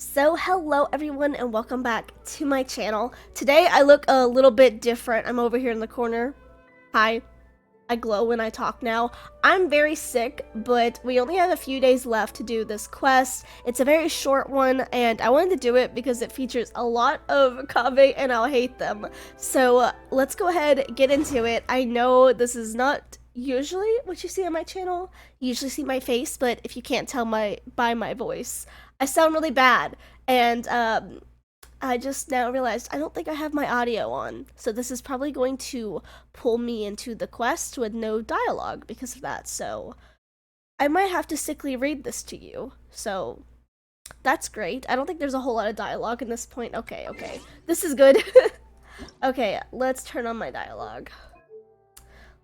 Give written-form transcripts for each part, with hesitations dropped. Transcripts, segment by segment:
So hello everyone and welcome back to my channel. Today I look a little bit different. I'm over here in the corner. Hi. I glow when I talk now. I'm very sick, but we only have a few days left to do this quest. It's a very short one and I wanted to do it because it features a lot of kave and I'll hate them. So let's go ahead, get into it. I know this is not usually what you see on my channel. You usually see my face, but if you can't tell by my voice, I sound really bad. And I just now realized I don't think I have my audio on. So this is probably going to pull me into the quest with no dialogue because of that. So I might have to sickly read this to you. So that's great. I don't think there's a whole lot of dialogue in this point. Okay. This is good. Okay, let's turn on my dialogue.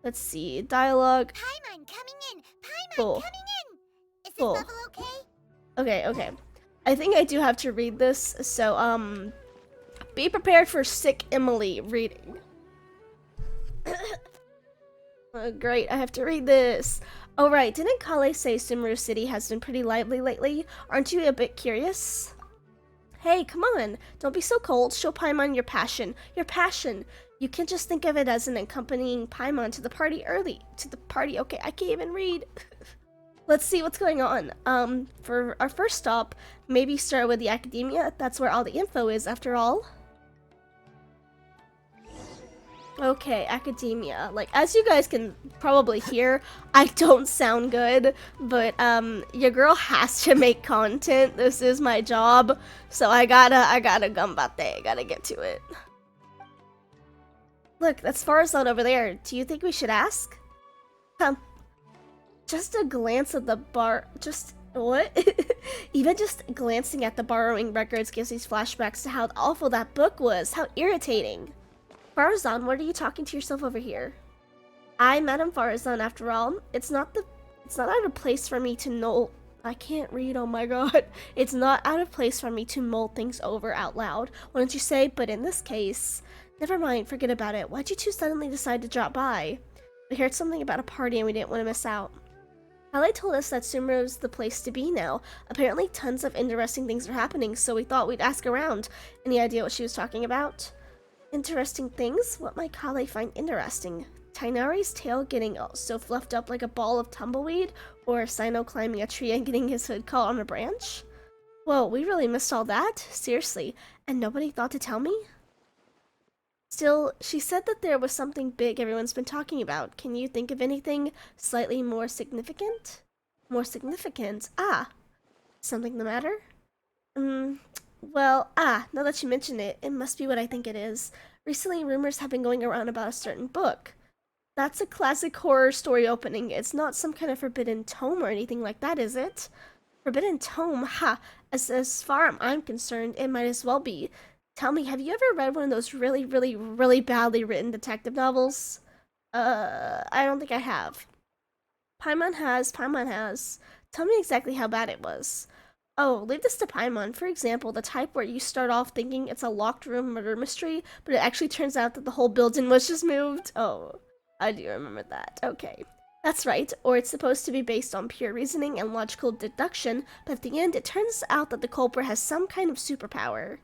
Let's see. Dialogue. Paimon coming in! Paimon Cool. coming in! Is this Cool. level okay? Okay. I think I do have to read this, so, be prepared for sick Emily reading. Great, I have to read this. Oh, right, didn't Kale say Sumeru City has been pretty lively lately? Aren't you a bit curious? Hey, come on, don't be so cold. Show Paimon your passion. Your passion. You can't just think of it as an accompanying Paimon to the party okay, I can't even read. Let's see what's going on. For our first stop, maybe start with the academia. That's where all the info is, after all. Okay, academia. Like, as you guys can probably hear, I don't sound good, but, your girl has to make content. This is my job, so I gotta gambate. I gotta get to it. Look, that's Farazan over there. Do you think we should ask? Just a glance at the what? Even just glancing at the borrowing records gives these flashbacks to how awful that book was. How irritating. Farazan, what are you talking to yourself over here? I, Madame Farazan, after all. It's not out of place for me to know. I can't read, oh my god. It's not out of place for me to mull things over out loud. Why don't you say, but in this case. Never mind, forget about it. Why'd you two suddenly decide to drop by? We heard something about a party and we didn't want to miss out. Kale told us that Sumeru's the place to be now. Apparently tons of interesting things are happening, so we thought we'd ask around. Any idea what she was talking about? Interesting things? What might Kale find interesting? Tainari's tail getting so fluffed up like a ball of tumbleweed? Or Sino climbing a tree and getting his hood caught on a branch? Whoa, we really missed all that? Seriously, and nobody thought to tell me? Still, she said that there was something big everyone's been talking about. Can you think of anything slightly more significant? More significant? Ah, something the matter? Well, now that you mention it, it must be what I think it is. Recently, rumors have been going around about a certain book. That's a classic horror story opening. It's not some kind of forbidden tome or anything like that, is it? Forbidden tome? Ha! As far as I'm concerned, it might as well be. Tell me, have you ever read one of those really badly written detective novels? I don't think I have. Paimon has. Tell me exactly how bad it was. Oh, leave this to Paimon. For example, the type where you start off thinking it's a locked room murder mystery, but it actually turns out that the whole building was just moved. Oh, I do remember that. Okay. That's right, or it's supposed to be based on pure reasoning and logical deduction, but at the end it turns out that the culprit has some kind of superpower.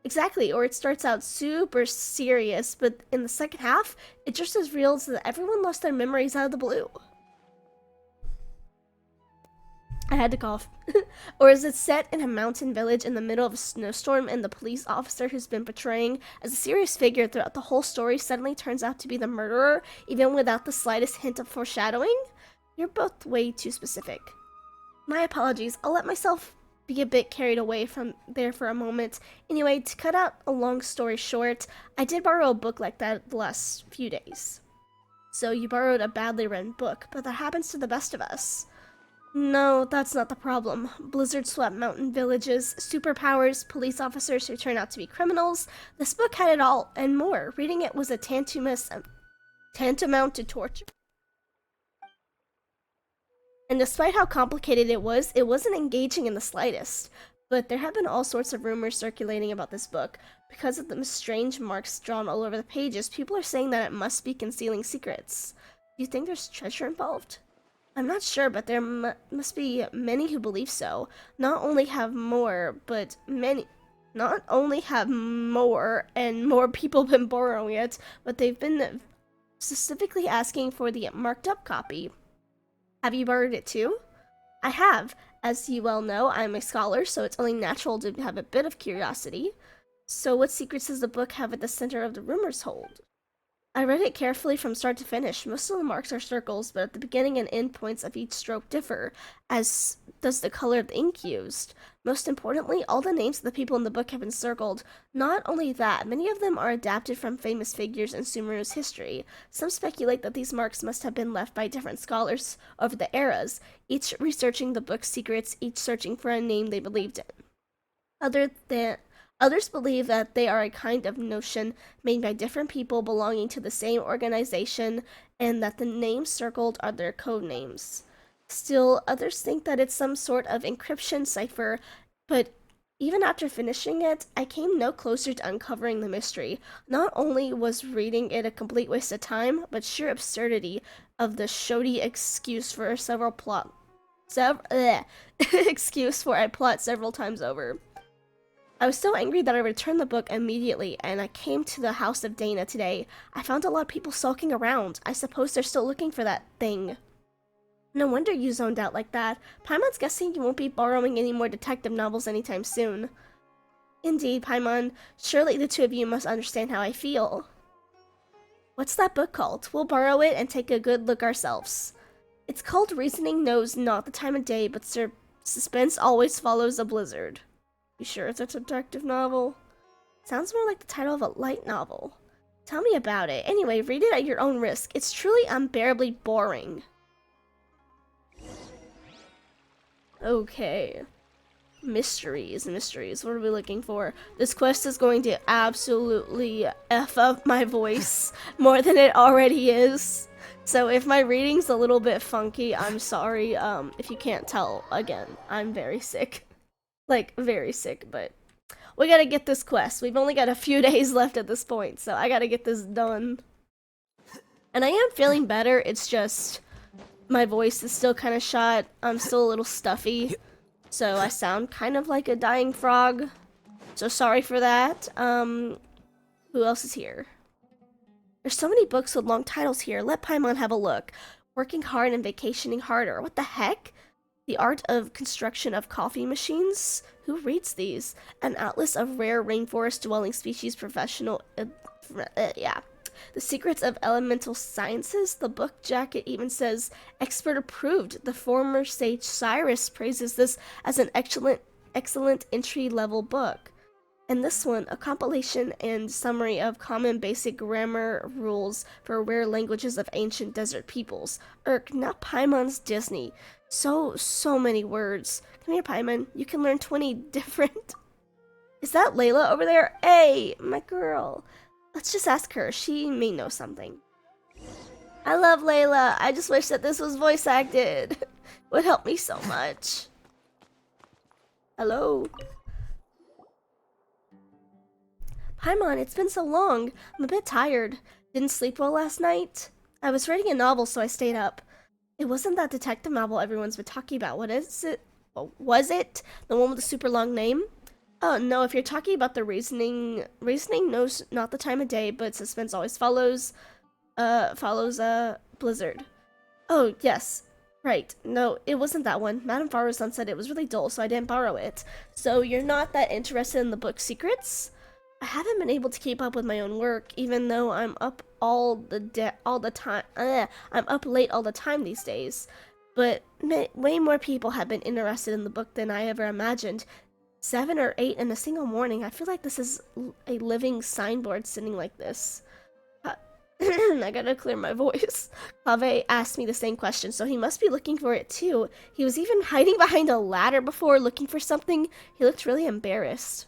Exactly, or it starts out super serious, but in the second half, it just reveals that everyone lost their memories out of the blue. I had to cough. Or is it set in a mountain village in the middle of a snowstorm and the police officer who's been portraying as a serious figure throughout the whole story suddenly turns out to be the murderer, even without the slightest hint of foreshadowing? You're both way too specific. My apologies, I'll let myself be a bit carried away from there for a moment. Anyway, to cut out a long story short, I did borrow a book like that the last few days. So you borrowed a badly written book, but that happens to the best of us. No, that's not the problem. Blizzard swept mountain villages, superpowers, police officers who turn out to be criminals. This book had it all, and more. Reading it was a tantamount to torture. And despite how complicated it wasn't engaging in the slightest. But there have been all sorts of rumors circulating about this book. Because of the strange marks drawn all over the pages, people are saying that it must be concealing secrets. Do you think there's treasure involved? I'm not sure, but there must be many who believe so. Not only have more, but many. Not only have more and more people been borrowing it, but they've been specifically asking for the marked up copy. Have you borrowed it too? I have. As you well know, I'm a scholar, so it's only natural to have a bit of curiosity. So, what secrets does the book have at the center of the rumors hold? I read it carefully from start to finish. Most of the marks are circles, but at the beginning and end points of each stroke differ, as does the color of the ink used. Most importantly, all the names of the people in the book have been circled. Not only that, many of them are adapted from famous figures in Sumeru's history. Some speculate that these marks must have been left by different scholars over the eras, each researching the book's secrets, each searching for a name they believed in. Other than Others believe that they are a kind of notion made by different people belonging to the same organization and that the names circled are their code names. Still, others think that it's some sort of encryption cipher, but even after finishing it, I came no closer to uncovering the mystery. Not only was reading it a complete waste of time, but sheer absurdity of the shoddy excuse for several plot excuse for a plot several times over. I was so angry that I returned the book immediately, and I came to the house of Dana today. I found a lot of people sulking around. I suppose they're still looking for that thing. No wonder you zoned out like that. Paimon's guessing you won't be borrowing any more detective novels anytime soon. Indeed, Paimon. Surely the two of you must understand how I feel. What's that book called? We'll borrow it and take a good look ourselves. It's called Reasoning Knows Not the Time of Day, but suspense always follows a blizzard. You sure it's a detective novel? Sounds more like the title of a light novel. Tell me about it. Anyway, read it at your own risk. It's truly unbearably boring. Okay. Mysteries. What are we looking for? This quest is going to absolutely F up my voice more than it already is. So if my reading's a little bit funky, I'm sorry. If you can't tell, again, I'm very sick. Like, very sick, but we gotta get this quest. We've only got a few days left at this point, so I gotta get this done. And I am feeling better, it's just my voice is still kind of shot. I'm still a little stuffy, so I sound kind of like a dying frog. So sorry for that. Who else is here? There's so many books with long titles here. Let Paimon have a look. Working hard and vacationing harder. What the heck? The Art of Construction of Coffee Machines? Who reads these? An Atlas of Rare Rainforest-Dwelling Species Professional... yeah. The Secrets of Elemental Sciences? The book jacket even says, Expert Approved. The former sage Cyrus praises this as an excellent entry-level book. And this one, a compilation and summary of common basic grammar rules for rare languages of ancient desert peoples. Now Paimon's Disney. So many words. Come here, Paimon. You can learn 20 different... Is that Layla over there? Hey, my girl. Let's just ask her. She may know something. I love Layla. I just wish that this was voice acted. It would help me so much. Hello? Paimon, it's been so long. I'm a bit tired. Didn't sleep well last night. I was reading a novel, so I stayed up. It wasn't that detective novel everyone's been talking about. What is it? Was it? The one with the super long name? Oh, no, if you're talking about the reasoning knows not the time of day, but suspense always follows blizzard. Oh, yes. Right. No, it wasn't that one. Madame Farrow-san said it was really dull, so I didn't borrow it. So you're not that interested in the book's secrets? I haven't been able to keep up with my own work, even though I'm up all the time. I'm up late all the time these days. But way more people have been interested in the book than I ever imagined. 7 or 8 in a single morning. I feel like this is a living signboard sitting like this. I gotta clear my voice. Pave asked me the same question, so he must be looking for it too. He was even hiding behind a ladder before looking for something. He looked really embarrassed.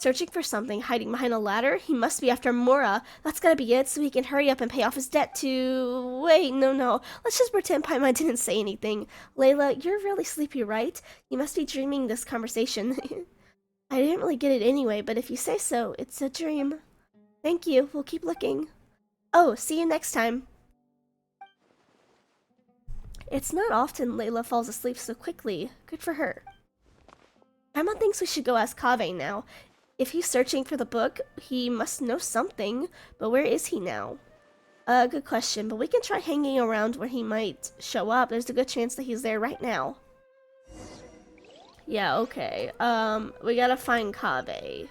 Searching for something, hiding behind a ladder? He must be after Mora. That's gotta be it, so he can hurry up and pay off his debt to... Wait, no. Let's just pretend Paimon didn't say anything. Layla, you're really sleepy, right? You must be dreaming this conversation. I didn't really get it anyway, but if you say so, it's a dream. Thank you. We'll keep looking. Oh, see you next time. It's not often Layla falls asleep so quickly. Good for her. Paimon thinks we should go ask Kaveh now. If he's searching for the book, he must know something, but where is he now? Good question, but we can try hanging around where he might show up. There's a good chance that he's there right now. Yeah, okay. We gotta find Kaveh.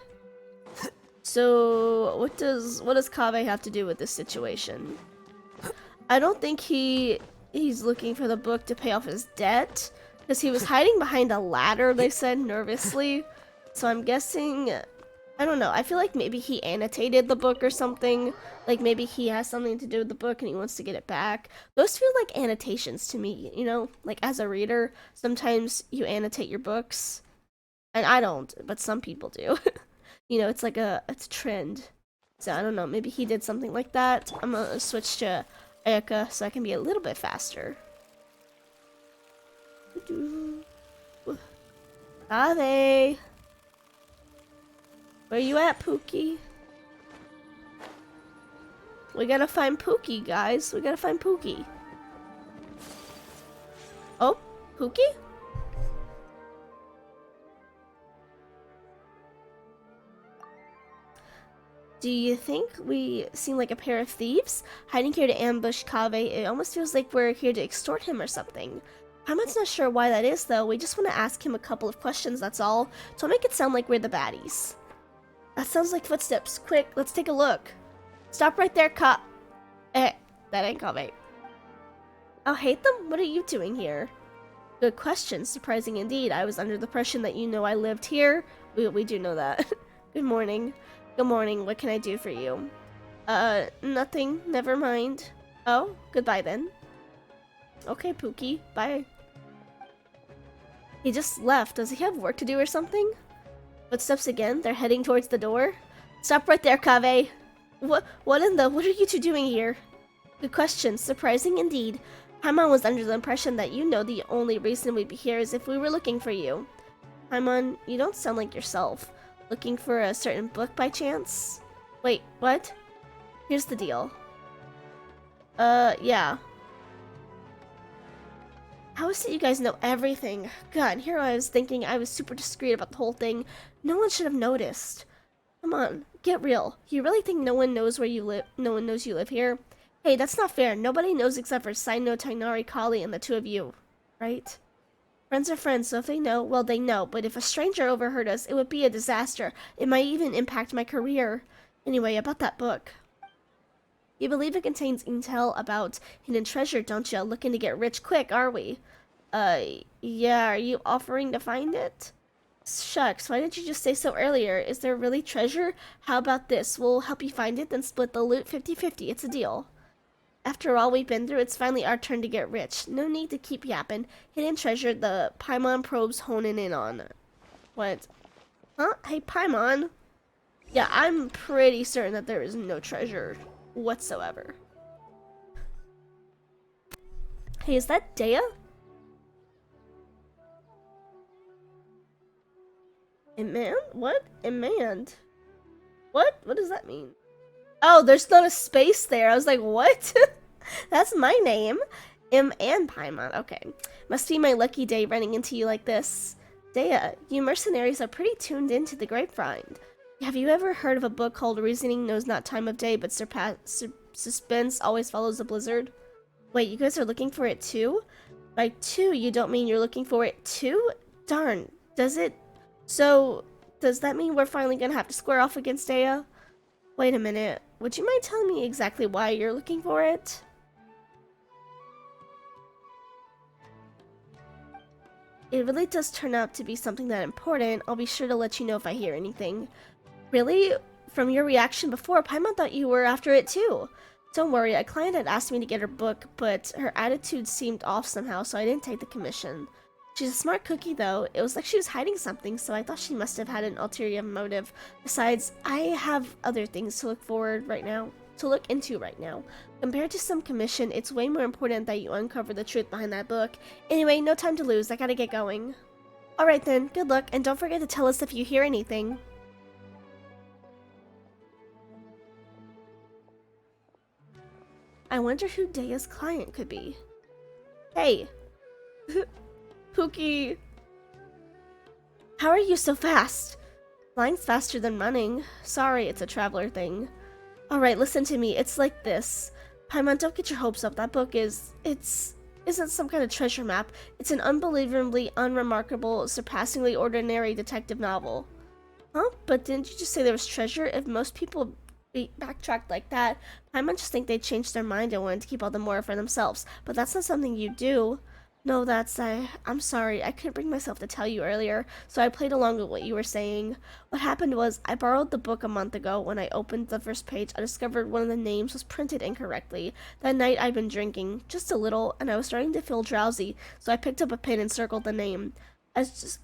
So, what does Kaveh have to do with this situation? I don't think he's looking for the book to pay off his debt, because he was hiding behind a ladder, they said nervously. So I'm guessing, I don't know, I feel like maybe he annotated the book or something. Like maybe he has something to do with the book and he wants to get it back. Those feel like annotations to me, you know? Like as a reader, sometimes you annotate your books. And I don't, but some people do. You know, it's like it's a trend. So I don't know, maybe he did something like that. I'm gonna switch to Ayaka so I can be a little bit faster. Kaveh! Where you at, Pookie? We gotta find Pookie, guys. We gotta find Pookie. Oh, Pookie? Do you think we seem like a pair of thieves? Hiding here to ambush Kaveh, it almost feels like we're here to extort him or something. Paimon's not sure why that is, though. We just want to ask him a couple of questions, that's all. Don't make it sound like we're the baddies. That sounds like footsteps. Quick, let's take a look. Stop right there, cop. That ain't Kaveh. Oh, hate them? What are you doing here? Good question. Surprising indeed. I was under the impression that you know I lived here. We do know that. Good morning. Good morning. What can I do for you? Nothing. Never mind. Oh, goodbye then. Okay, Pookie. Bye. He just left. Does he have work to do or something? Footsteps again. They're heading towards the door. Stop right there, Kaveh. What are you two doing here? Good question. Surprising indeed. Paimon was under the impression that you know the only reason we'd be here is if we were looking for you. Paimon, you don't sound like yourself. Looking for a certain book by chance? Wait, what? Here's the deal. Yeah. How is it you guys know everything? God, here I was thinking I was super discreet about the whole thing. No one should have noticed. Come on, get real. You really think no one knows where you live? No one knows you live here? Hey, that's not fair. Nobody knows except for Saino, Tainari, Kali, and the two of you. Right? Friends are friends, so if they know, well, they know. But if a stranger overheard us, it would be a disaster. It might even impact my career. Anyway, about that book. You believe it contains intel about hidden treasure, don't you? Looking to get rich quick, are we? Yeah, are you offering to find it? Shucks, why didn't you just say so earlier? Is there really treasure? How about this? We'll help you find it, then split the loot 50-50. It's a deal. After all we've been through, it's finally our turn to get rich. No need to keep yapping. Hidden treasure, the Paimon probe's honing in on. What? Huh? Hey, Paimon. Yeah, I'm pretty certain that there is no treasure whatsoever. Hey, is that Dea? Emand? What? Emand? What? What does that mean? Oh, there's not a space there. I was like, what? That's my name. M and Paimon. Okay. Must be my lucky day running into you like this. Dea, you mercenaries are pretty tuned into the grapevine. Have you ever heard of a book called Reasoning Knows Not Time of Day, but Suspense Always Follows a Blizzard? Wait, you guys are looking for it too? By two, you don't mean you're looking for it too? Darn. Does it? So, does that mean we're finally gonna have to square off against Dea? Wait a minute. Would you mind telling me exactly why you're looking for it? It really does turn out to be something that important. I'll be sure to let you know if I hear anything. Really? From your reaction before, Paimon thought you were after it too. Don't worry, a client had asked me to get her book, but her attitude seemed off somehow, so I didn't take the commission. She's a smart cookie, though. It was like she was hiding something, so I thought she must have had an ulterior motive. Besides, I have other things to look into right now. Compared to some commission, it's way more important that you uncover the truth behind that book. Anyway, no time to lose. I gotta get going. Alright then, good luck, and don't forget to tell us if you hear anything. I wonder who Dea's client could be. Hey, Pookie, how are you so fast? Flying's faster than running. Sorry, it's a traveler thing. Alright, listen to me. It's like this. Paimon, don't get your hopes up. That book isn't some kind of treasure map. It's an unbelievably unremarkable, surpassingly ordinary detective novel. Huh? But didn't you just say there was treasure? If most people backtracked like that, I might just think they changed their mind and wanted to keep all the more for themselves. But that's not something you do. No, I'm sorry. I couldn't bring myself to tell you earlier, so I played along with what you were saying. What happened was, I borrowed the book a month ago. When I opened the first page, I discovered one of the names was printed incorrectly. That night, I'd been drinking, just a little, and I was starting to feel drowsy, so I picked up a pen and circled the name. As just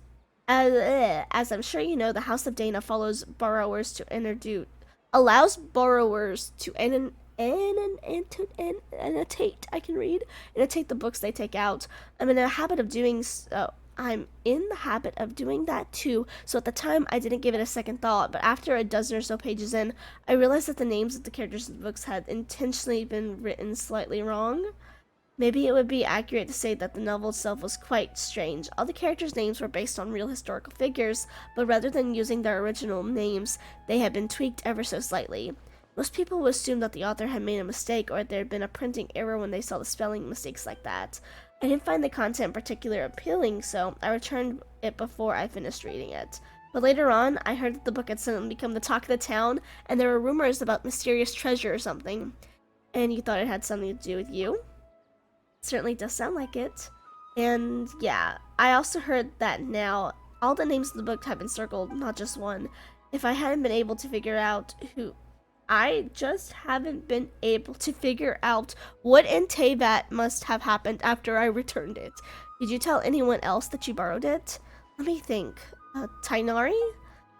as I'm sure you know, the House of Dana allows borrowers to annotate. I can read annotate the books they take out. I'm in the habit of doing that too. So at the time, I didn't give it a second thought. But after a dozen or so pages in, I realized that the names of the characters in the books had intentionally been written slightly wrong. Maybe it would be accurate to say that the novel itself was quite strange. All the characters' names were based on real historical figures, but rather than using their original names, they had been tweaked ever so slightly. Most people would assume that the author had made a mistake or there had been a printing error when they saw the spelling mistakes like that. I didn't find the content particularly appealing, so I returned it before I finished reading it. But later on, I heard that the book had suddenly become the talk of the town, and there were rumors about mysterious treasure or something. And you thought it had something to do with you? Certainly does sound like it. And yeah, I also heard that now all the names of the book have been circled, not just one. If I hadn't been able to figure out who, I just haven't been able to figure out what in Tevat must have happened after I returned it. Did you tell anyone else that you borrowed it? Let me think. Tainari?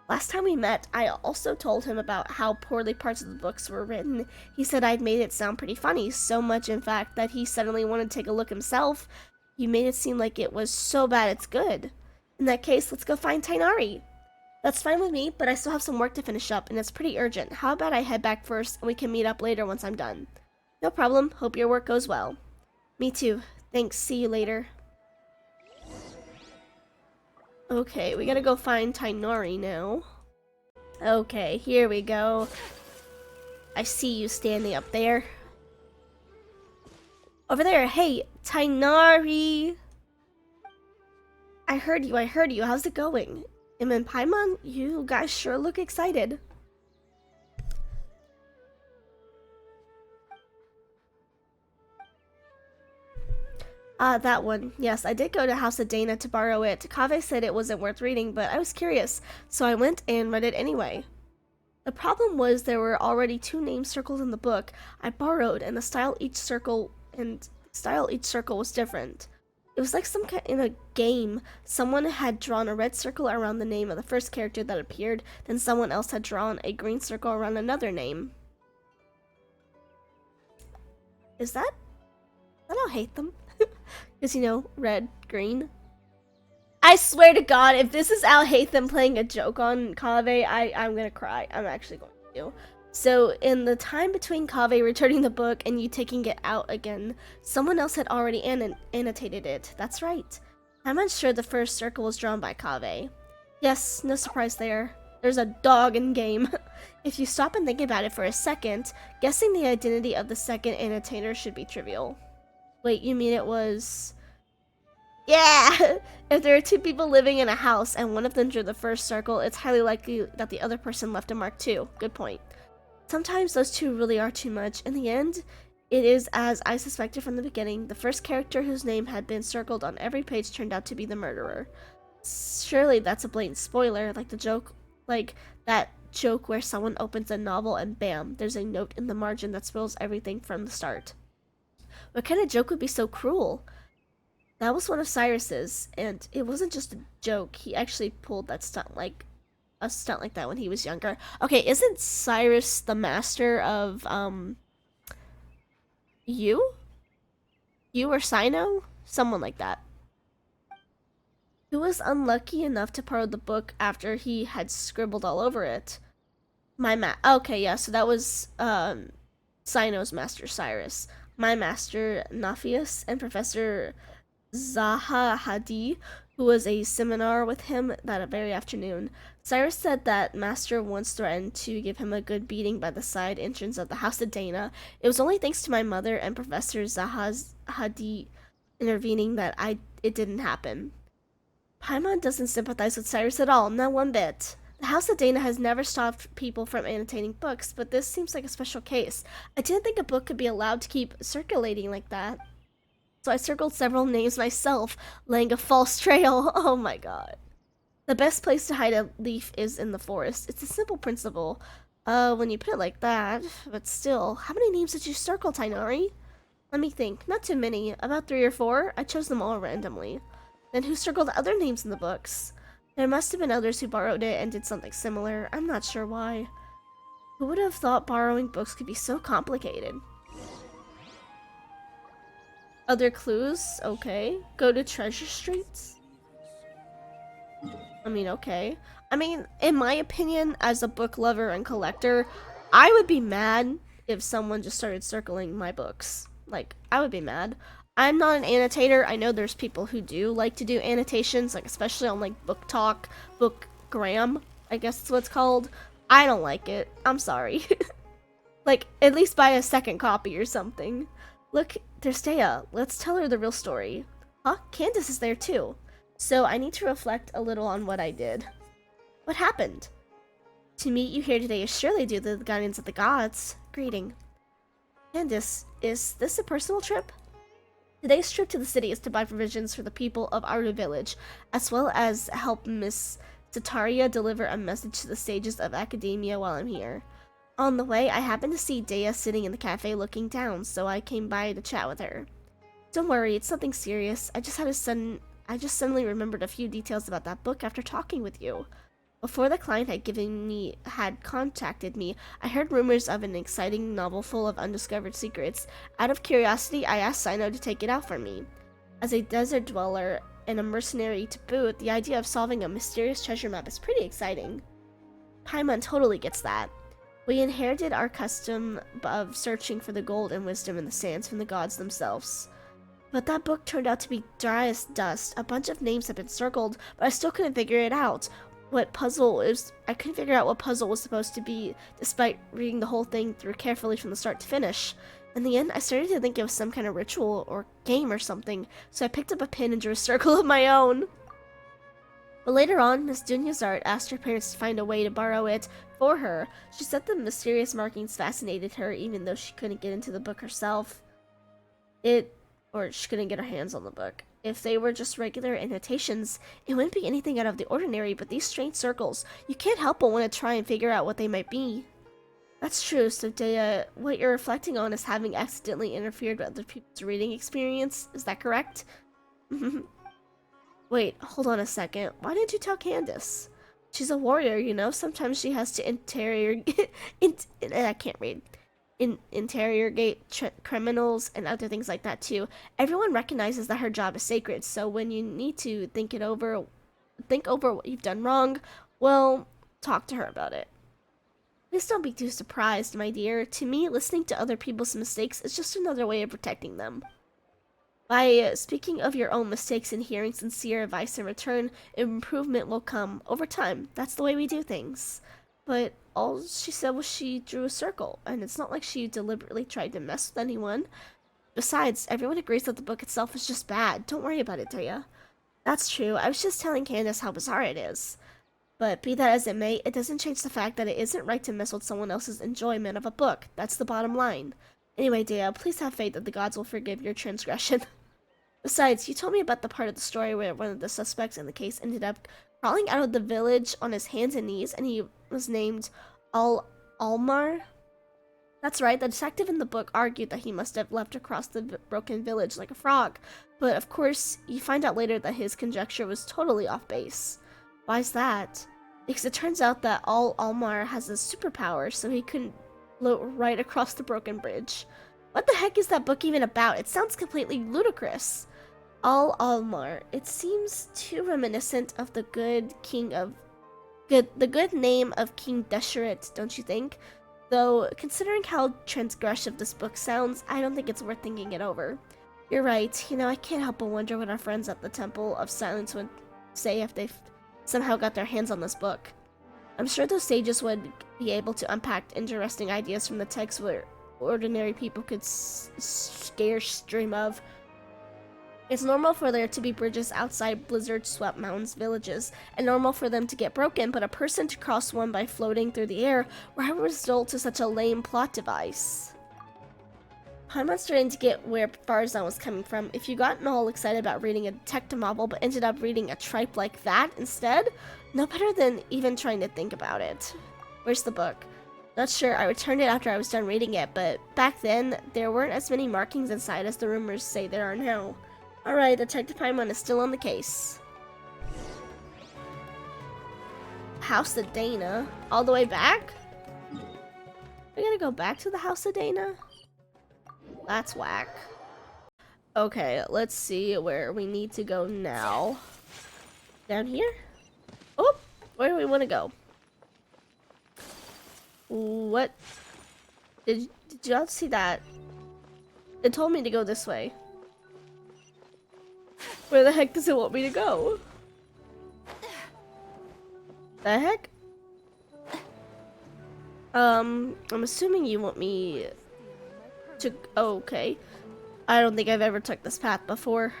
Last time we met, I also told him about how poorly parts of the books were written. He said I'd made it sound pretty funny, so much in fact that he suddenly wanted to take a look himself. You made it seem like it was so bad it's good. In that case, let's go find Tainari. That's fine with me, but I still have some work to finish up, and it's pretty urgent. How about I head back first, and we can meet up later once I'm done? No problem. Hope your work goes well. Me too. Thanks. See you later. Okay, we gotta go find Tainari now. Okay, here we go. I see you standing up there. Over there, hey, Tainari! I heard you. How's it going? Im and Paimon, you guys sure look excited. That one. Yes, I did go to House of Dana to borrow it. Kaveh said it wasn't worth reading, but I was curious, so I went and read it anyway. The problem was there were already 2 names circled in the book I borrowed, and the style each circle was different. It was like some kind in a game. Someone had drawn a red circle around the name of the first character that appeared, then someone else had drawn a green circle around another name. Is that I'll hate them? Because, you know, red, green. I swear to God, if this is Al Hatham playing a joke on Kaveh, I'm gonna cry. I'm actually going to. So, in the time between Kaveh returning the book and you taking it out again, someone else had already annotated it. That's right. I'm unsure the first circle was drawn by Kaveh. Yes, no surprise there. There's a dog in game. If you stop and think about it for a second, guessing the identity of the second annotator should be trivial. Wait, you mean it was... Yeah! If there are 2 people living in a house and one of them drew the first circle, it's highly likely that the other person left a mark too. Good point. Sometimes those 2 really are too much. In the end, it is as I suspected from the beginning. The first character whose name had been circled on every page turned out to be the murderer. Surely that's a blatant spoiler, like that joke where someone opens a novel and bam, there's a note in the margin that spoils everything from the start. What kind of joke would be so cruel? That was one of Cyrus's, and it wasn't just a joke. He actually pulled that stunt like that when he was younger. Okay, isn't Cyrus the master of you? You or Sino? Someone like that. Who was unlucky enough to borrow the book after he had scribbled all over it. Okay, yeah, so that was Sino's master Cyrus. My master Naphius and Professor Zaha Hadid, who was a seminar with him that very afternoon. Cyrus said that Master once threatened to give him a good beating by the side entrance of the house of Dana. It was only thanks to my mother and Professor Zaha Hadid intervening that it didn't happen. Paimon doesn't sympathize with Cyrus at all, not one bit. The House of Dana has never stopped people from annotating books, but this seems like a special case. I didn't think a book could be allowed to keep circulating like that. So I circled several names myself, laying a false trail. Oh my god. The best place to hide a leaf is in the forest. It's a simple principle. When you put it like that, but still, how many names did you circle, Tainari? Let me think. Not too many. About 3 or 4. I chose them all randomly. Then who circled other names in the books? There must have been others who borrowed it and did something similar. I'm not sure why. Who would have thought borrowing books could be so complicated? Other clues? Okay. Go to Treasure Streets? I mean, okay. I mean, in my opinion, as a book lover and collector, I would be mad if someone just started circling my books. Like, I would be mad. I'm not an annotator. I know there's people who do like to do annotations, like especially on like Book Talk, Bookgram, I guess that's what it's called. I don't like it. I'm sorry. Like, at least buy a second copy or something. Look, there's Dea. Let's tell her the real story. Huh? Candace is there too. So I need to reflect a little on what I did. What happened? To meet you here today is surely due to the guidance of the gods. Greeting. Candace, is this a personal trip? Today's trip to the city is to buy provisions for the people of our village, as well as help Miss Sataria deliver a message to the sages of academia while I'm here. On the way, I happened to see Dea sitting in the cafe looking down, so I came by to chat with her. Don't worry, it's nothing serious. I just suddenly remembered a few details about that book after talking with you. Before the client had contacted me, I heard rumors of an exciting novel full of undiscovered secrets. Out of curiosity, I asked Sino to take it out for me. As a desert dweller and a mercenary to boot, the idea of solving a mysterious treasure map is pretty exciting. Paimon totally gets that. We inherited our custom of searching for the gold and wisdom in the sands from the gods themselves. But that book turned out to be dry as dust. A bunch of names had been circled, but I still couldn't figure it out. I couldn't figure out what puzzle was supposed to be, despite reading the whole thing through carefully from the start to finish. In the end, I started to think it was some kind of ritual or game or something, so I picked up a pin and drew a circle of my own. But later on, Miss Dunyazart asked her parents to find a way to borrow it for her. She said the mysterious markings fascinated her, even though she couldn't get into the book herself. Or she couldn't get her hands on the book. If they were just regular annotations, it wouldn't be anything out of the ordinary, but these strange circles, you can't help but want to try and figure out what they might be. That's true, so Dea, what you're reflecting on is having accidentally interfered with other people's reading experience, is that correct? Wait, hold on a second. Why didn't you tell Candace? She's a warrior, you know? Sometimes she has to I can't read. Interrogate criminals and other things like that too. Everyone recognizes that her job is sacred, so when you need to think over what you've done wrong, well, talk to her about it. Please don't be too surprised, my dear. To me, listening to other people's mistakes is just another way of protecting them. By speaking of your own mistakes and hearing sincere advice in return, improvement will come over time. That's the way we do things. But all she said was she drew a circle, and it's not like she deliberately tried to mess with anyone. Besides, everyone agrees that the book itself is just bad. Don't worry about it, Dea. That's true. I was just telling Candace how bizarre it is. But be that as it may, it doesn't change the fact that it isn't right to mess with someone else's enjoyment of a book. That's the bottom line. Anyway, Dea, please have faith that the gods will forgive your transgression. Besides, you told me about the part of the story where one of the suspects in the case ended up crawling out of the village on his hands and knees, and he was named Almar. That's right, the detective in the book argued that he must have leapt across the broken village like a frog, but of course, you find out later that his conjecture was totally off base. Why's that? Because it turns out that Almar has a superpower, so he couldn't float right across the broken bridge. What the heck is that book even about? It sounds completely ludicrous. Almar. It seems too reminiscent of the good name of King Deshret, don't you think? Though, considering how transgressive this book sounds, I don't think it's worth thinking it over. You're right. You know, I can't help but wonder what our friends at the Temple of Silence would say if they somehow got their hands on this book. I'm sure those sages would be able to unpack interesting ideas from the text where ordinary people could scarce dream of. It's normal for there to be bridges outside blizzard-swept mountains villages, and normal for them to get broken, but a person to cross one by floating through the air would result to such a lame plot device. I'm not starting to get where Farzan was coming from. If you gotten all excited about reading a detective novel but ended up reading a tripe like that instead, no better than even trying to think about it. Where's the book? Not sure, I returned it after I was done reading it, but back then, there weren't as many markings inside as the rumors say there are now. Alright, Detective Paimon is still on the case. House of Dana? All the way back? We gotta go back to the House of Dana? That's whack. Okay, let's see where we need to go now. Down here? Oh, where do we want to go? What? Did you all see that? It told me to go this way. Where the heck does it want me to go? The heck? I'm assuming you want me to... Oh, okay. I don't think I've ever took this path before.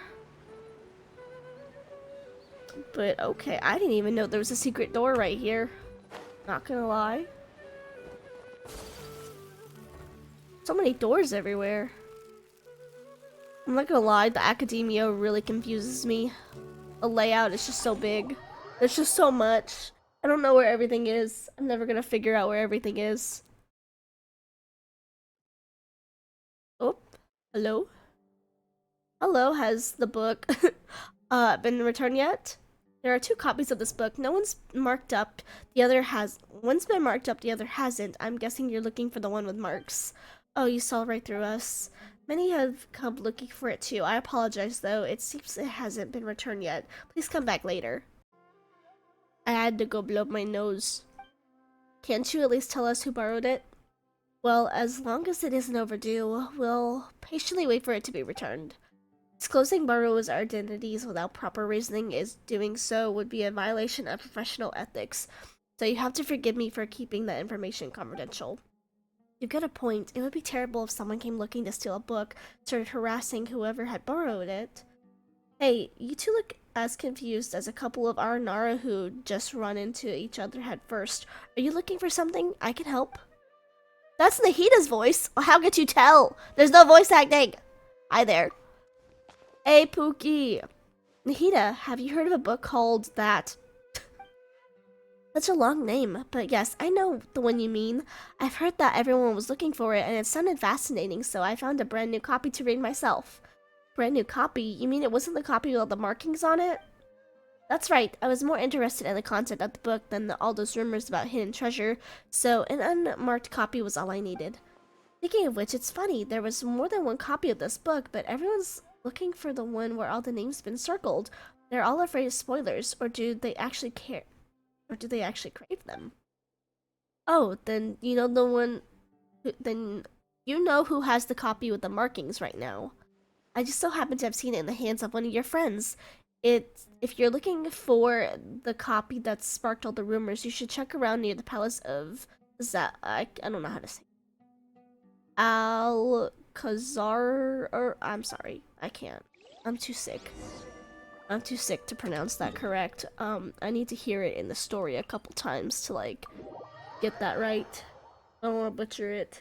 But okay, I didn't even know there was a secret door right here. Not gonna lie. So many doors everywhere. I'm not gonna lie, the academia really confuses me. The layout is just so big. There's just so much. I don't know where everything is. I'm never gonna figure out where everything is. Oh, hello? Hello, has the book been returned yet? There are 2 copies of this book. No one's marked up. The other has. One's been marked up, the other hasn't. I'm guessing you're looking for the one with marks. Oh, you saw right through us. Many have come looking for it too. I apologize though. It seems it hasn't been returned yet. Please come back later. I had to go blow my nose. Can't you at least tell us who borrowed it? Well, as long as it isn't overdue, we'll patiently wait for it to be returned. Disclosing borrowers' identities without proper reasoning is doing so would be a violation of professional ethics, so you have to forgive me for keeping that information confidential. You've got a point. It would be terrible if someone came looking to steal a book, started harassing whoever had borrowed it. Hey, you two look as confused as a couple of Aranara who just run into each other head first. Are you looking for something? I can help. That's Nahida's voice. Well, how could you tell? There's no voice acting. Hi there. Hey, Pookie. Nahida, have you heard of a book called that? Such a long name, but yes, I know the one you mean. I've heard that everyone was looking for it, and it sounded fascinating, so I found a brand new copy to read myself. Brand new copy? You mean it wasn't the copy with all the markings on it? That's right, I was more interested in the content of the book than all those rumors about hidden treasure, so an unmarked copy was all I needed. Speaking of which, it's funny, there was more than one copy of this book, but everyone's looking for the one where all the names been circled. They're all afraid of spoilers, or do they actually care? Or do they actually crave them? Oh, then you know the one... Then you know who has the copy with the markings right now. I just so happen to have seen it in the hands of one of your friends. If you're looking for the copy that sparked all the rumors, you should check around near the Palace of... I don't know how to say it. Alcazar... Or, I'm sorry, I can't. I'm too sick. I'm too sick to pronounce that correct. I need to hear it in the story a couple times to, like, get that right. I don't want to butcher it.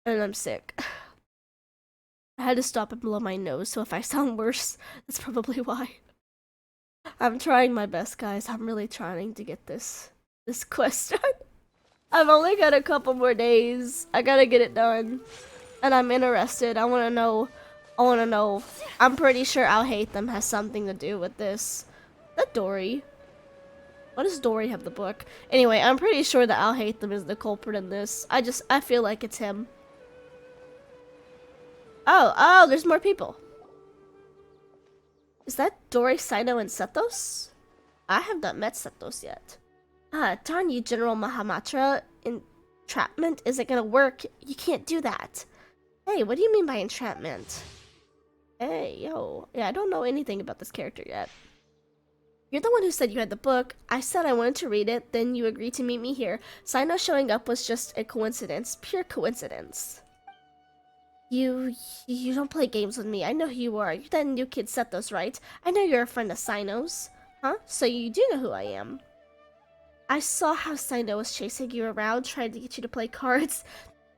And I'm sick. I had to stop and blow my nose, so if I sound worse, that's probably why. I'm trying my best, guys. I'm really trying to get this quest done. I've only got a couple more days. I gotta get it done. And I'm interested. I wanna know. I'm pretty sure I'll hate them has something to do with this. That Dory. Why does Dory have the book? Anyway, I'm pretty sure that I'll hate them is the culprit in this. I feel like it's him. Oh, there's more people. Is that Dory, Saito, and Sethos? I have not met Sethos yet. Darn you, General Mahamatra. Entrapment isn't gonna work. You can't do that. Hey, what do you mean by entrapment? Hey, yo. Yeah, I don't know anything about this character yet. You're the one who said you had the book. I said I wanted to read it, then you agreed to meet me here. Sino showing up was just a coincidence. Pure coincidence. You don't play games with me. I know who you are. You're that new kid Sethos, right? I know you're a friend of Sino's. Huh? So you do know who I am. I saw how Sino was chasing you around, trying to get you to play cards,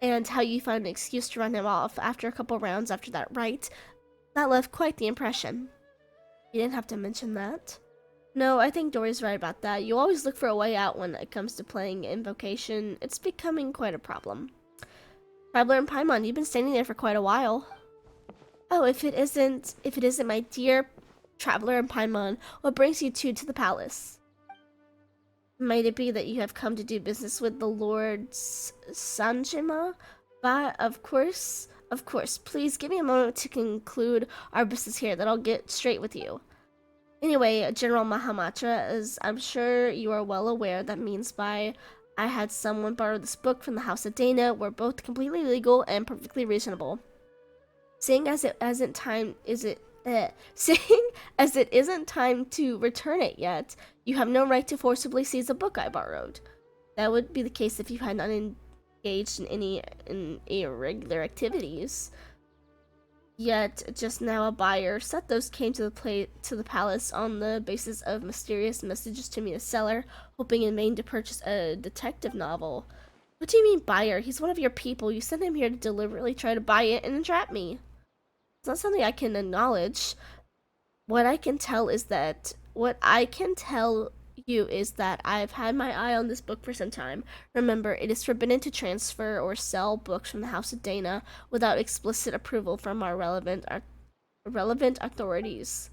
and how you found an excuse to run him off after a couple rounds after that, right? That left quite the impression. You didn't have to mention that. No, I think Dory's right about that. You always look for a way out when it comes to playing Invocation. It's becoming quite a problem. Traveler and Paimon, you've been standing there for quite a while. Oh, if it isn't my dear Traveler and Paimon, what brings you two to the palace? Might it be that you have come to do business with the Lord Sanjima? But of course, please give me a moment to conclude our business here, then I'll get straight with you. Anyway, General Mahamatra, as I'm sure you are well aware, that means by I had someone borrow this book from the House of Dana were both completely legal and perfectly reasonable. Seeing as it isn't time seeing as it isn't time to return it yet, you have no right to forcibly seize a book I borrowed. That would be the case if you had not engaged in any irregular activities. Yet, just now a buyer, Sethos, came to the palace on the basis of mysterious messages to meet a seller, hoping in vain to purchase a detective novel. What do you mean buyer? He's one of your people. You sent him here to deliberately try to buy it and entrap me. It's not something I can acknowledge. What I can tell you is that I've had my eye on this book for some time. Remember, it is forbidden to transfer or sell books from the House of Dana without explicit approval from our relevant authorities.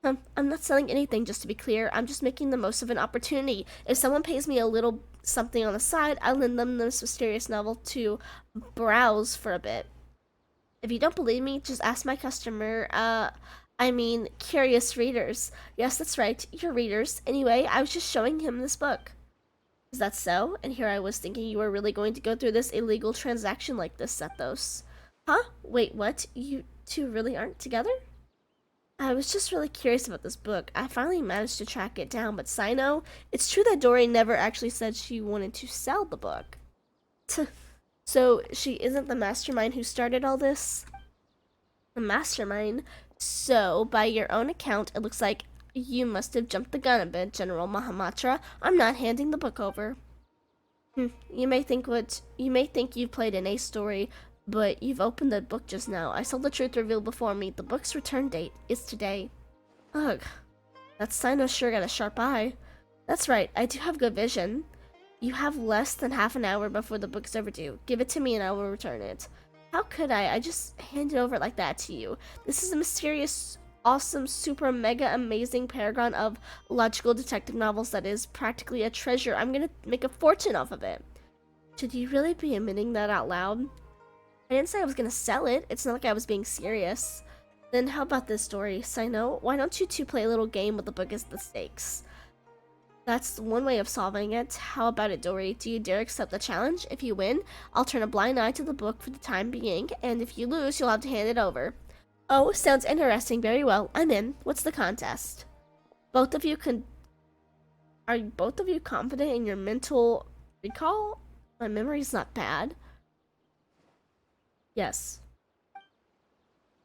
I'm not selling anything, just to be clear. I'm just making the most of an opportunity. If someone pays me a little something on the side, I'll lend them this mysterious novel to browse for a bit. If you don't believe me, just ask my curious readers. Yes, that's right, your readers. Anyway, I was just showing him this book. Is that so? And here I was thinking you were really going to go through this illegal transaction like this, Sethos. Huh? Wait, what? You two really aren't together? I was just really curious about this book. I finally managed to track it down, but Sino, it's true that Dory never actually said she wanted to sell the book. So she isn't the mastermind who started all this? The mastermind? So, by your own account, it looks like you must have jumped the gun a bit, General Mahamatra. I'm not handing the book over. You may think you've played an ace story, but you've opened the book just now. I saw the truth revealed before me. The book's return date is today. Ugh, that Sino sure got a sharp eye. That's right, I do have good vision. You have less than half an hour before the book's overdue. Give it to me and I will return it. How could I? I just handed over like that to you. This is a mysterious, awesome, super, mega, amazing paragon of logical detective novels that is practically a treasure. I'm gonna make a fortune off of it. Should you really be admitting that out loud? I didn't say I was gonna sell it. It's not like I was being serious. Then how about this story? Sino, why don't you two play a little game with the book as the stakes? That's one way of solving it. How about it, Dory? Do you dare accept the challenge? If you win, I'll turn a blind eye to the book for the time being, and if you lose, you'll have to hand it over. Oh, sounds interesting. Very well. I'm in. What's the contest? Are both of you confident in your mental recall? My memory's not bad. Yes.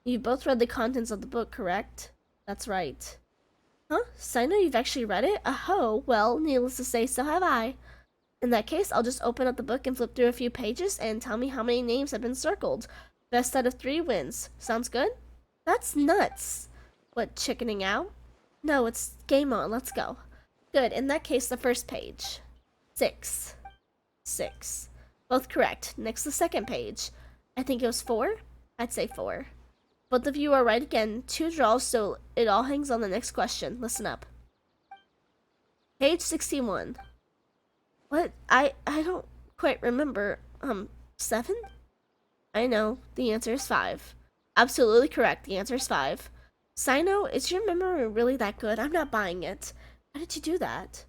You both read the contents of the book, correct? That's right. Huh? Sino, you've actually read it? Oh, well, needless to say, so have I. In that case, I'll just open up the book and flip through a few pages and tell me how many names have been circled. Best out of 3 wins. Sounds good? That's nuts. What, chickening out? No, it's game on. Let's go. Good. In that case, the first page. 6. 6. Both correct. Next, the second page. I think it was 4? I'd say 4. Both of you are right again. 2 draws, so it all hangs on the next question. Listen up. Page 61. What? I don't quite remember. 7? I know. The answer is 5. Absolutely correct. The answer is 5. Sino, is your memory really that good? I'm not buying it. How did you do that?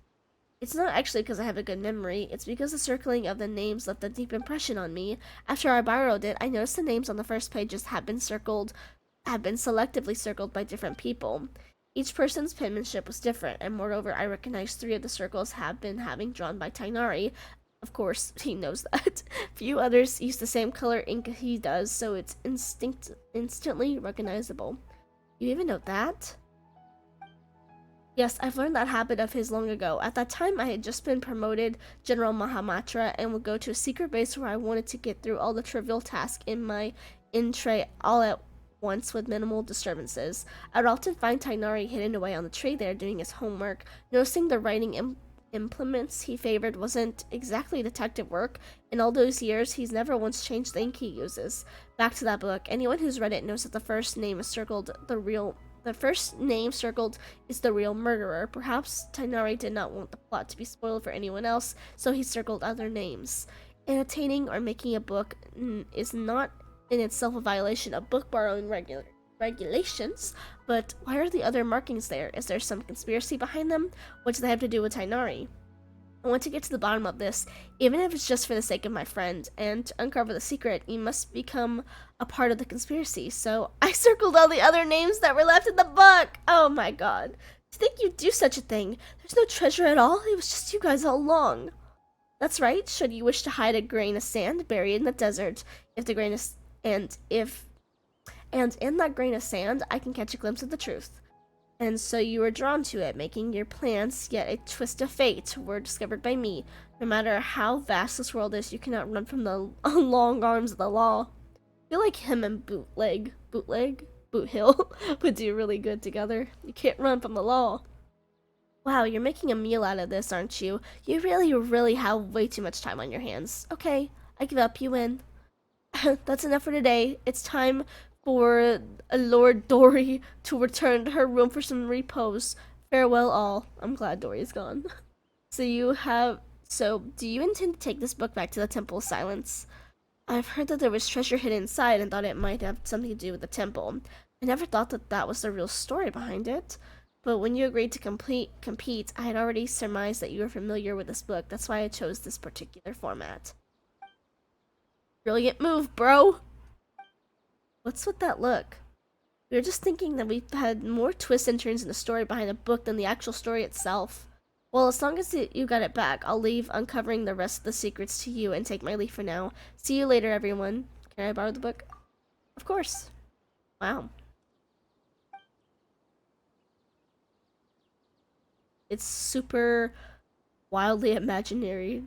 It's not actually because I have a good memory. It's because the circling of the names left a deep impression on me. After I borrowed it, I noticed the names on the first pages had been circled have been selectively circled by different people. Each person's penmanship was different, and moreover, I recognized 3 of the circles have been having drawn by Tainari. Of course, he knows that. Few others use the same color ink he does, so it's instantly recognizable. You even know that? Yes, I've learned that habit of his long ago. At that time, I had just been promoted General Mahamatra and would go to a secret base where I wanted to get through all the trivial tasks in my in-tray all at once with minimal disturbances. I would often find Tainari hidden away on the tray there doing his homework. Noticing the writing implements he favored wasn't exactly detective work. In all those years, he's never once changed the ink he uses. Back to that book. Anyone who's read it knows that the first name is the real murderer. Perhaps Tainari did not want the plot to be spoiled for anyone else, so he circled other names. Annotating or making a book is not in itself a violation of book borrowing regulations, but why are the other markings there? Is there some conspiracy behind them? What do they have to do with Tainari? I want to get to the bottom of this, even if it's just for the sake of my friend, and to uncover the secret, you must become a part of the conspiracy. So I circled all the other names that were left in the book. Oh my god. To think you'd do such a thing. There's no treasure at all. It was just you guys all along. That's right. Should you wish to hide a grain of sand buried in the desert, if the grain is and in that grain of sand, I can catch a glimpse of the truth. And so you were drawn to it, making your plans, yet a twist of fate were discovered by me. No matter how vast this world is, you cannot run from the long arms of the law. I feel like him and Boot Hill would do really good together. You can't run from the law. Wow, you're making a meal out of this, aren't you? You really have way too much time on your hands. Okay, I give up, you win. That's enough for today. It's time for Lord Dory to return to her room for some repose. Farewell all. I'm glad Dory's gone. Do you intend to take this book back to the Temple of Silence? I've heard that there was treasure hidden inside and thought it might have something to do with the temple. I never thought that was the real story behind it. But when you agreed to compete, I had already surmised that you were familiar with this book. That's why I chose this particular format. Brilliant move, bro! What's with that look? We were just thinking that we've had more twists and turns in the story behind the book than the actual story itself. Well, as long as you got it back, I'll leave uncovering the rest of the secrets to you and take my leave for now. See you later, everyone. Can I borrow the book? Of course. Wow. It's super wildly imaginary.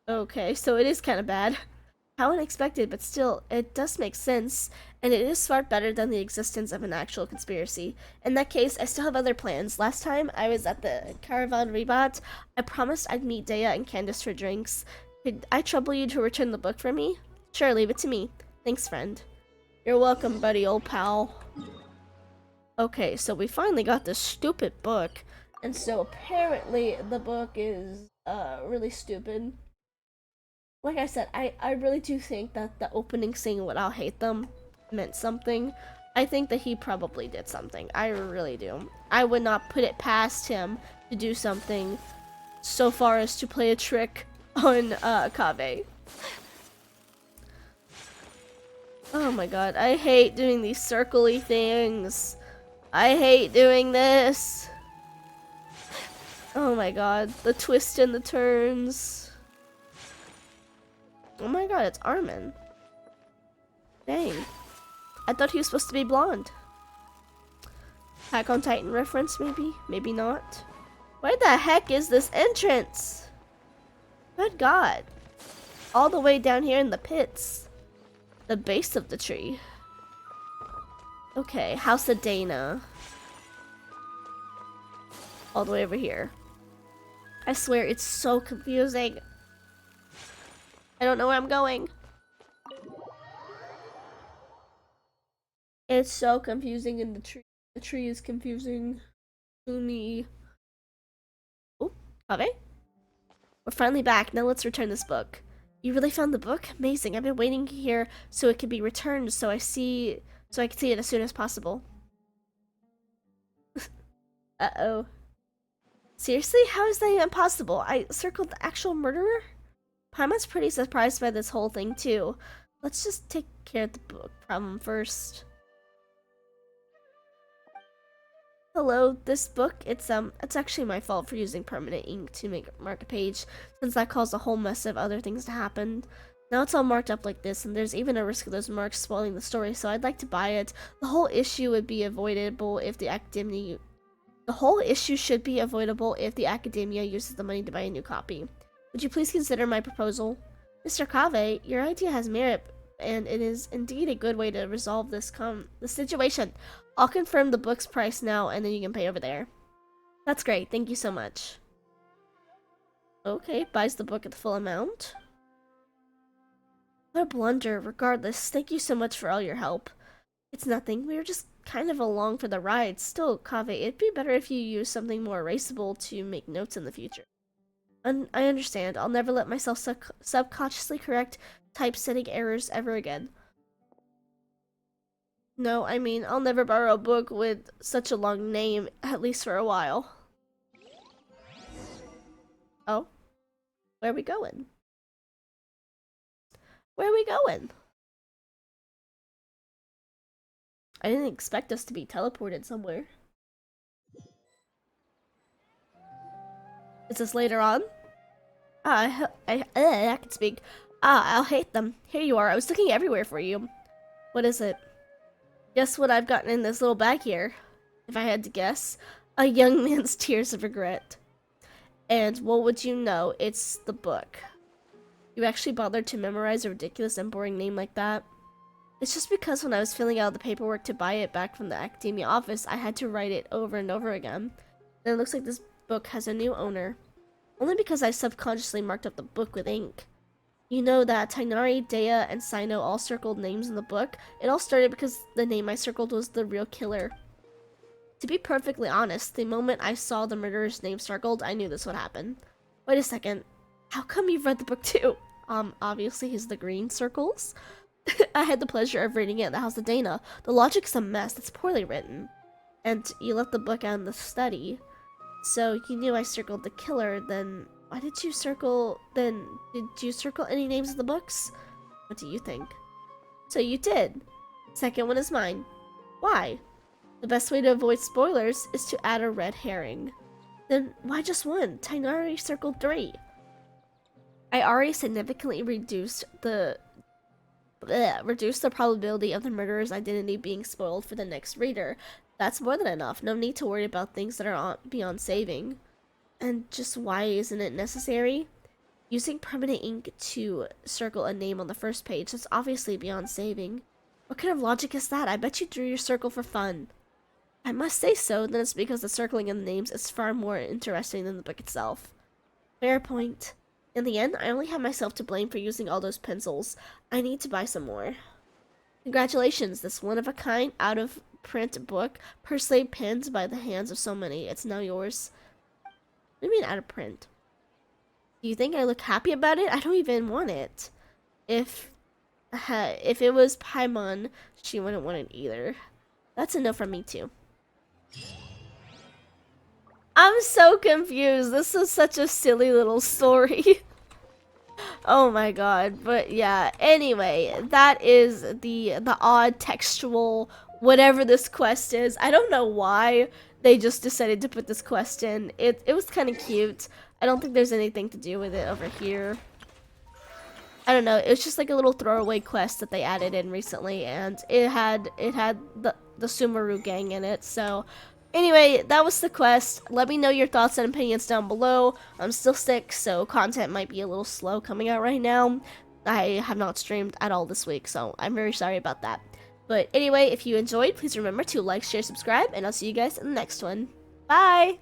Okay, so it is kind of bad. How unexpected, but still, it does make sense, and it is far better than the existence of an actual conspiracy. In that case, I still have other plans. Last time I was at the Caravan Ribat, I promised I'd meet Dea and Candace for drinks. Could I trouble you to return the book for me? Sure, leave it to me. Thanks, friend. You're welcome, buddy, old pal. Okay, so we finally got this stupid book, and so apparently the book is, really stupid. Like I said, I really do think that the opening scene with "I'll hate them" meant something. I think that he probably did something. I really do. I would not put it past him to do something so far as to play a trick on Kaveh. Oh my god, I hate doing these circly things. I hate doing this. Oh my god, the twists and the turns. Oh my god, it's Armin. Dang. I thought he was supposed to be blonde. Attack on Titan reference, maybe? Maybe not. Where the heck is this entrance? Good god. All the way down here in the pits. The base of the tree. Okay, House of Dana. All the way over here. I swear, it's so confusing. I don't know where I'm going. It's so confusing in the tree. The tree is confusing to me. Oh, Kaveh? We're finally back. Now let's return this book. You really found the book? Amazing. I've been waiting here so it can be returned so I can see it as soon as possible. Uh-oh. Seriously? How is that even possible? I circled the actual murderer? Paimon's pretty surprised by this whole thing too. let's just take care of the book problem first. Hello, this book, it's actually my fault for using permanent ink to mark a page, since that caused a whole mess of other things to happen. Now it's all marked up like this, and there's even a risk of those marks spoiling the story, so I'd like to buy it. The whole issue should be avoidable if the academia uses the money to buy a new copy. Would you please consider my proposal? Mr. Cave, your idea has merit, and it is indeed a good way to resolve the situation. I'll confirm the book's price now, and then you can pay over there. That's great, thank you so much. Okay, buys the book at the full amount. What a blunder. Regardless, thank you so much for all your help. It's nothing, we were just kind of along for the ride. Still, Cave, it'd be better if you use something more erasable to make notes in the future. I understand. I'll never let myself subconsciously correct typesetting errors ever again. No, I mean, I'll never borrow a book with such a long name, at least for a while. Oh? Where are we going? Where are we going? I didn't expect us to be teleported somewhere. Is this later on? I can speak. I'll hate them. Here you are. I was looking everywhere for you. What is it? Guess what I've gotten in this little bag here? If I had to guess. A young man's tears of regret. And what would you know? It's the book. You actually bothered to memorize a ridiculous and boring name like that? It's just because when I was filling out the paperwork to buy it back from the academia office, I had to write it over and over again. And it looks like this book has a new owner. Only because I subconsciously marked up the book with ink. You know that Tainari, Dea, and Sino all circled names in the book? It all started because the name I circled was the real killer. To be perfectly honest, the moment I saw the murderer's name circled, I knew this would happen. Wait a second. How come you've read the book too? Obviously he's the green circles. I had the pleasure of reading it at the house of Dana. The logic's a mess. It's poorly written. And you left the book out in the study. So you knew I circled the killer, then why did you circle any names of the books? What do you think? So you did. Second one is mine. Why? The best way to avoid spoilers is to add a red herring. Then why just one? Tainari circled 3. I already significantly reduced the probability of the murderer's identity being spoiled for the next reader. That's more than enough. No need to worry about things that are beyond saving. And just why isn't it necessary? Using permanent ink to circle a name on the first page, that's obviously beyond saving. What kind of logic is that? I bet you drew your circle for fun. I must say so, then it's because the circling of the names is far more interesting than the book itself. Fair point. In the end, I only have myself to blame for using all those pencils. I need to buy some more. Congratulations, this one-of-a-kind, out-of-print book, personally penned by the hands of so many. It's now yours. What do you mean out of print? Do you think I look happy about it? I don't even want it. If it was Paimon, she wouldn't want it either. That's a no from me too. I'm so confused. This is such a silly little story. Oh my god. But yeah, anyway, that is the odd textual whatever this quest is. I don't know why they just decided to put this quest in. It was kind of cute. I don't think there's anything to do with it over here. I don't know. It was just like a little throwaway quest that they added in recently, and it had the Sumeru gang in it. So anyway, that was the quest. Let me know your thoughts and opinions down below. I'm still sick, so content might be a little slow coming out right now. I have not streamed at all this week, so I'm very sorry about that. But anyway, if you enjoyed, please remember to like, share, subscribe, and I'll see you guys in the next one. Bye!